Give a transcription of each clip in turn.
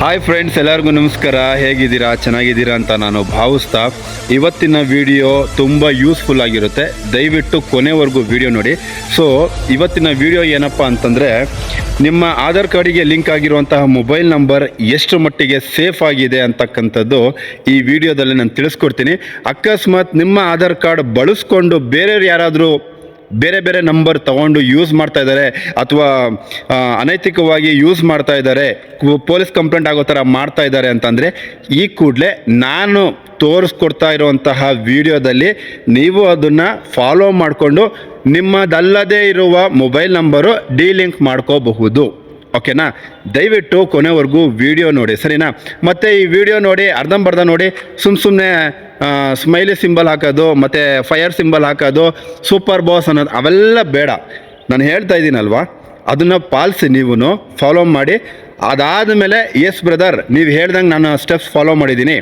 Hi friends, ಎಲ್ಲರಿಗೂ ನಮಸ್ಕಾರ. ಹೇಗಿದ್ದೀರಾ? ಚೆನ್ನಾಗಿದ್ದೀರಾ ಅಂತ ನಾನು ಭಾವಿಸ್ತಾ ಇವತ್ತಿನ ವಿಡಿಯೋ ತುಂಬ ಯೂಸ್ಫುಲ್ ಆಗಿರುತ್ತೆ. ದಯವಿಟ್ಟು ಕೊನೆವರೆಗೂ ವಿಡಿಯೋ ನೋಡಿ. ಸೊ ಇವತ್ತಿನ ವಿಡಿಯೋ ಏನಪ್ಪ ಅಂತಂದರೆ, ನಿಮ್ಮ ಆಧಾರ್ ಕಾರ್ಡಿಗೆ ಲಿಂಕ್ ಆಗಿರುವಂತಹ ಮೊಬೈಲ್ ನಂಬರ್ ಎಷ್ಟು ಮಟ್ಟಿಗೆ ಸೇಫ್ ಆಗಿದೆ ಅಂತಕ್ಕಂಥದ್ದು ಈ ವಿಡಿಯೋದಲ್ಲಿ ನಾನು ತಿಳಿಸ್ಕೊಡ್ತೀನಿ. ಅಕಸ್ಮಾತ್ ನಿಮ್ಮ ಆಧಾರ್ ಕಾರ್ಡ್ ಬಳಸ್ಕೊಂಡು ಬೇರೆಯವ್ರು ಯಾರಾದರೂ ಬೇರೆ ನಂಬರ್ ತೊಗೊಂಡು ಯೂಸ್ ಮಾಡ್ತಾ ಇದ್ದಾರೆ ಅಥವಾ ಅನೈತಿಕವಾಗಿ ಯೂಸ್ ಮಾಡ್ತಾ ಇದ್ದಾರೆ, ಪೊಲೀಸ್ ಕಂಪ್ಲೇಂಟ್ ಆಗೋ ಥರ ಮಾಡ್ತಾ ಇದ್ದಾರೆ ಅಂತಂದರೆ ಈ ಕೂಡಲೇ ನಾನು ತೋರಿಸ್ಕೊಡ್ತಾ ಇರುವಂತಹ ವಿಡಿಯೋದಲ್ಲಿ ನೀವು ಅದನ್ನು ಫಾಲೋ ಮಾಡಿಕೊಂಡು ನಿಮ್ಮದಲ್ಲದೇ ಇರುವ ಮೊಬೈಲ್ ನಂಬರು ಡಿಲಿಂಕ್ ಮಾಡ್ಕೋಬಹುದು. ಓಕೆನಾ? ದಯವಿಟ್ಟು ಕೊನೆವರೆಗೂ ವಿಡಿಯೋ ನೋಡಿ, ಸರಿನಾ? ಮತ್ತು ಈ ವಿಡಿಯೋ ನೋಡಿ ಅರ್ಧಂಬರ್ಧ ನೋಡಿ ಸುಮ್ಮನೆ ಸ್ಮೈಲಿ ಸಿಂಬಲ್ ಹಾಕೋದು ಮತ್ತು ಫೈರ್ ಸಿಂಬಲ್ ಹಾಕೋದು, ಸೂಪರ್ ಬಾಸ್ ಅನ್ನೋದು ಅವೆಲ್ಲ ಬೇಡ. ನಾನು ಹೇಳ್ತಾ ಇದ್ದೀನಲ್ವಾ, ಅದನ್ನು ಪಾಲಿಸಿ, ನೀವು ಫಾಲೋ ಮಾಡಿ. ಅದಾದಮೇಲೆ ಎಸ್ ಬ್ರದರ್, ನೀವು ಹೇಳ್ದಂಗೆ ನಾನು ಸ್ಟೆಪ್ಸ್ ಫಾಲೋ ಮಾಡಿದ್ದೀನಿ,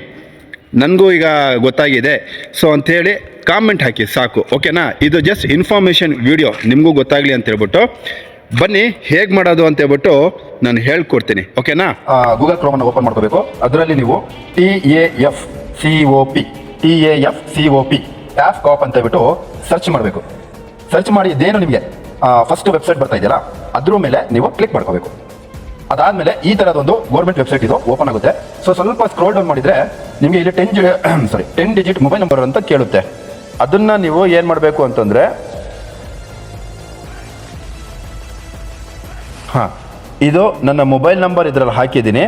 ನನಗೂ ಈಗ ಗೊತ್ತಾಗಿದೆ ಸೊ ಅಂಥೇಳಿ ಕಾಮೆಂಟ್ ಹಾಕಿ ಸಾಕು. ಓಕೆನಾ? ಇದು ಜಸ್ಟ್ ಇನ್ಫಾರ್ಮೇಷನ್ ವಿಡಿಯೋ, ನಿಮಗೂ ಗೊತ್ತಾಗಲಿ ಅಂತ ಹೇಳ್ಬಿಟ್ಟು ಬನ್ನಿ ಹೇಗೆ ಮಾಡೋದು ಅಂತ ಹೇಳ್ಬಿಟ್ಟು ನಾನು ಹೇಳ್ಕೊಡ್ತೀನಿ. ಓಕೆನಾ? ಗೂಗಲ್ ಕ್ರೋಮನ್ನು ಓಪನ್ ಮಾಡ್ಕೋಬೇಕು. ಅದರಲ್ಲಿ ನೀವು TAFCOP ಟ್ಯಾಫ್ ಕಾಪ್ ಅಂತ ಹೇಳ್ಬಿಟ್ಟು ಸರ್ಚ್ ಮಾಡಬೇಕು. ಸರ್ಚ್ ಮಾಡಿ ಇದೇನು ನಿಮಗೆ ಫಸ್ಟ್ ವೆಬ್ಸೈಟ್ ಬರ್ತಾ ಇದೆಯಲ್ಲ ಅದ್ರ ಮೇಲೆ ನೀವು ಕ್ಲಿಕ್ ಮಾಡ್ಕೋಬೇಕು. ಅದಾದಮೇಲೆ ಈ ಥರದೊಂದು ಗೌರ್ಮೆಂಟ್ ವೆಬ್ಸೈಟ್ ಇದು ಓಪನ್ ಆಗುತ್ತೆ. ಸೊ ಸ್ವಲ್ಪ ಸ್ಕ್ರೋಲ್ ಡೌನ್ ಮಾಡಿದರೆ ನಿಮಗೆ ಇಲ್ಲಿ 10 ಡಿಜಿಟ್ ಮೊಬೈಲ್ ನಂಬರ್ ಅಂತ ಕೇಳುತ್ತೆ. ಅದನ್ನು ನೀವು ಏನು ಮಾಡಬೇಕು ಅಂತಂದರೆ, ಇದು ನನ್ನ ಮೊಬೈಲ್ ನಂಬರ್ ಇದರಲ್ಲಿ ಹಾಕಿದ್ದೀನಿ.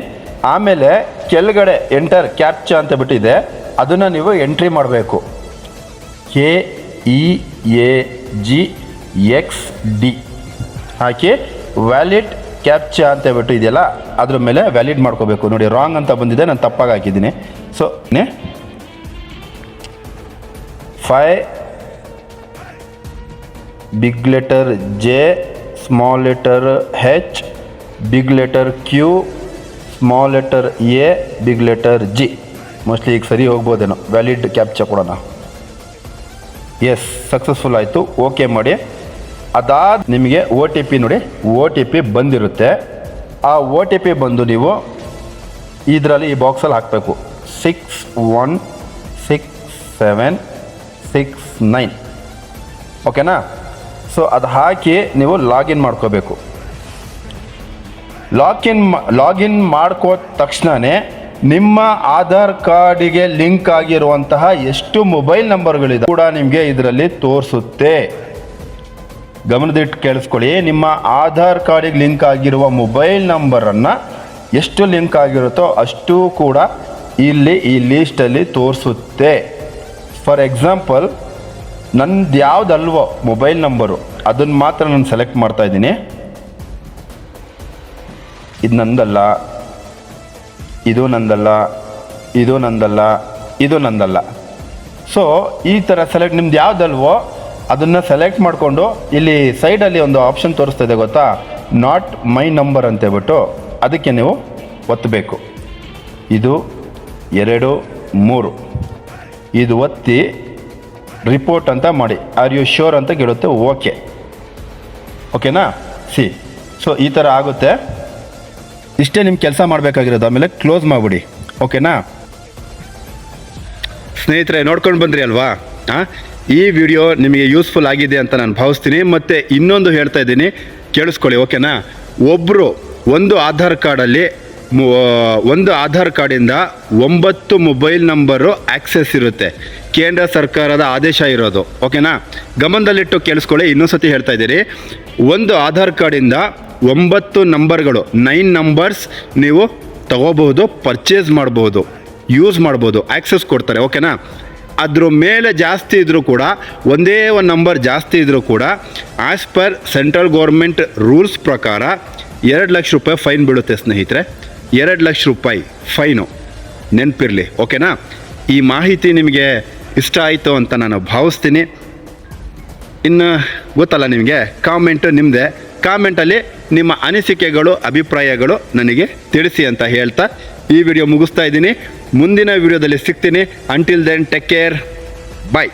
ಆಮೇಲೆ ಕೆಳಗಡೆ ಎಂಟರ್ ಕ್ಯಾಪ್ಚಾ ಅಂತ ಬಿಟ್ಟಿದೆ, ಅದನ್ನು ನೀವು ಎಂಟ್ರಿ ಮಾಡಬೇಕು. KEAGXD ಹಾಕಿ ವ್ಯಾಲಿಡ್ ಕ್ಯಾಪ್ಚಾ ಅಂತ ಹೇಳ್ಬಿಟ್ಟು ಇದೆಯಲ್ಲ ಅದ್ರ ಮೇಲೆ ವ್ಯಾಲಿಡ್ ಮಾಡ್ಕೋಬೇಕು. ನೋಡಿ, ರಾಂಗ್ ಅಂತ ಬಂದಿದೆ, ನಾನು ತಪ್ಪಾಗಿ ಹಾಕಿದ್ದೀನಿ. So 5 big letter J, small letter H, big letter Q, small letter A, big letter G. Mostly ಈಗ ಸರಿ ಹೋಗ್ಬೋದೇನೋ. ವ್ಯಾಲಿಡ್ ಕ್ಯಾಪ್ಚಾ ಕೊಡೋಣ. ಎಸ್, ಸಕ್ಸಸ್ಫುಲ್ ಆಯಿತು. ಓಕೆ ಮಾಡಿ. ಅದಾದ ನಿಮಗೆ OTP ನೋಡಿ, OTP ಬಂದಿರುತ್ತೆ. ಆ OTP ಬಂದು ನೀವು ಇದರಲ್ಲಿ ಈ ಬಾಕ್ಸಲ್ಲಿ ಹಾಕಬೇಕು. 616769. ಓಕೆನಾ? ಸೊ ಅದು ಹಾಕಿ ನೀವು ಲಾಗಿನ್ ಮಾಡ್ಕೋಬೇಕು. ಲಾಗಿನ್ ಮಾಡ್ಕೋ ತಕ್ಷಣವೇ ನಿಮ್ಮ ಆಧಾರ್ ಕಾರ್ಡಿಗೆ ಲಿಂಕ್ ಆಗಿರುವಂತಹ ಎಷ್ಟು ಮೊಬೈಲ್ ನಂಬರ್ಗಳಿದೆ ಕೂಡ ನಿಮಗೆ ಇದರಲ್ಲಿ ತೋರಿಸುತ್ತೆ. ಗಮನದಿಟ್ಟು ಕೇಳಿಸ್ಕೊಳ್ಳಿ. ನಿಮ್ಮ ಆಧಾರ್ ಕಾರ್ಡಿಗೆ ಲಿಂಕ್ ಆಗಿರುವ ಮೊಬೈಲ್ ನಂಬರನ್ನು ಎಷ್ಟು ಲಿಂಕ್ ಆಗಿರುತ್ತೋ ಅಷ್ಟು ಕೂಡ ಇಲ್ಲಿ ಈ ಲೀಸ್ಟಲ್ಲಿ ತೋರಿಸುತ್ತೆ. ಫಾರ್ ಎಕ್ಸಾಂಪಲ್, ನಂದು ಯಾವುದಲ್ವೋ ಮೊಬೈಲ್ ನಂಬರು ಅದನ್ನು ಮಾತ್ರ ನಾನು ಸೆಲೆಕ್ಟ್ ಮಾಡ್ತಾ ಇದ್ದೀನಿ. ಇದು ನಂದಲ್ಲ, ಇದು ನಂದಲ್ಲ, ಇದು ನಂದಲ್ಲ, ಇದು ನಂದಲ್ಲ. ಸೊ ಈ ಥರ ಸೆಲೆಕ್ಟ್, ನಿಮ್ದು ಯಾವುದಲ್ವೋ ಅದನ್ನು ಸೆಲೆಕ್ಟ್ ಮಾಡಿಕೊಂಡು ಇಲ್ಲಿ ಸೈಡಲ್ಲಿ ಒಂದು ಆಪ್ಷನ್ ತೋರಿಸ್ತಾ ಇದೆ ಗೊತ್ತಾ, ನಾಟ್ ಮೈ ನಂಬರ್ ಅಂತೇಳ್ಬಿಟ್ಟು, ಅದಕ್ಕೆ ನೀವು ಒತ್ತಬೇಕು. ಇದು 2 3 ಇದು ಒತ್ತಿ ರಿಪೋರ್ಟ್ ಅಂತ ಮಾಡಿ. ಆರ್ ಯು ಶ್ಯೂರ್ ಅಂತ ಕೇಳುತ್ತೆ. ಓಕೆನಾ? ಸೊ ಈ ಥರ ಆಗುತ್ತೆ. ಇಷ್ಟೇ ನಿಮ್ಮ ಕೆಲಸ ಮಾಡಬೇಕಾಗಿರೋದು. ಆಮೇಲೆ ಕ್ಲೋಸ್ ಮಾಡಿಬಿಡಿ. ಓಕೆನಾ? ಸ್ನೇಹಿತರೆ, ನೋಡ್ಕೊಂಡು ಬಂದ್ರಿ ಅಲ್ವಾ? ಈ ವಿಡಿಯೋ ನಿಮಗೆ ಯೂಸ್ಫುಲ್ ಆಗಿದೆ ಅಂತ ನಾನು ಭಾವಿಸ್ತೀನಿ. ಮತ್ತು ಇನ್ನೊಂದು ಹೇಳ್ತಾ ಇದ್ದೀನಿ, ಕೇಳಿಸ್ಕೊಳ್ಳಿ. ಓಕೆನಾ? ಒಂದು ಆಧಾರ್ ಕಾರ್ಡಲ್ಲಿ ಒಂದು ಆಧಾರ್ ಕಾರ್ಡಿಂದ 9 ಮೊಬೈಲ್ ನಂಬರು ಆಕ್ಸೆಸ್ ಇರುತ್ತೆ. ಕೇಂದ್ರ ಸರ್ಕಾರದ ಆದೇಶ ಇರೋದು. ಓಕೆನಾ? ಗಮನದಲ್ಲಿಟ್ಟು ಕೇಳಿಸ್ಕೊಳ್ಳಿ. ಇನ್ನೊಂದು ಸತಿ ಹೇಳ್ತಾ ಇದ್ದೀರಿ, ಒಂದು ಆಧಾರ್ ಕಾರ್ಡಿಂದ 9 ನಂಬರ್ಗಳು, 9 ನಂಬರ್ಸ್ ನೀವು ತಗೋಬಹುದು, ಪರ್ಚೇಸ್ ಮಾಡ್ಬೋದು, ಯೂಸ್ ಮಾಡ್ಬೋದು, ಆಕ್ಸೆಸ್ ಕೊಡ್ತಾರೆ. ಓಕೆನಾ? ಅದ್ರ ಮೇಲೆ ಜಾಸ್ತಿ ಇದ್ದರೂ ಕೂಡ, ಒಂದೇ ಒಂದು ನಂಬರ್ ಜಾಸ್ತಿ ಇದ್ದರೂ ಕೂಡ as per central government rules ಪ್ರಕಾರ 2 ಲಕ್ಷ ರೂಪಾಯಿ ಫೈನ್ ಬೀಳುತ್ತೆ ಸ್ನೇಹಿತರೆ. 2 ಲಕ್ಷ ರೂಪಾಯಿ ಫೈನು, ನೆನಪಿರಲಿ. ಓಕೆನಾ? ಈ ಮಾಹಿತಿ ನಿಮಗೆ ಇಷ್ಟ ಆಯಿತು ಅಂತ ನಾನು ಭಾವಿಸ್ತೀನಿ. ಇನ್ನು ಗೊತ್ತಲ್ಲ ನಿಮಗೆ, ಕಾಮೆಂಟು ನಿಮ್ಮದೇ. ಕಾಮೆಂಟಲ್ಲಿ ನಿಮ್ಮ ಅನಿಸಿಕೆಗಳು, ಅಭಿಪ್ರಾಯಗಳು ನನಗೆ ತಿಳಿಸಿ ಅಂತ ಹೇಳ್ತಾ ಈ ವಿಡಿಯೋ ಮುಗಿಸ್ತಾ ಇದ್ದೀನಿ. ಮುಂದಿನ ವಿಡಿಯೋದಲ್ಲಿ ಸಿಗ್ತೀನಿ. ಅಂಟಿಲ್ ದೆನ್, ಟೇಕ್ ಕೇರ್, ಬಾಯ್.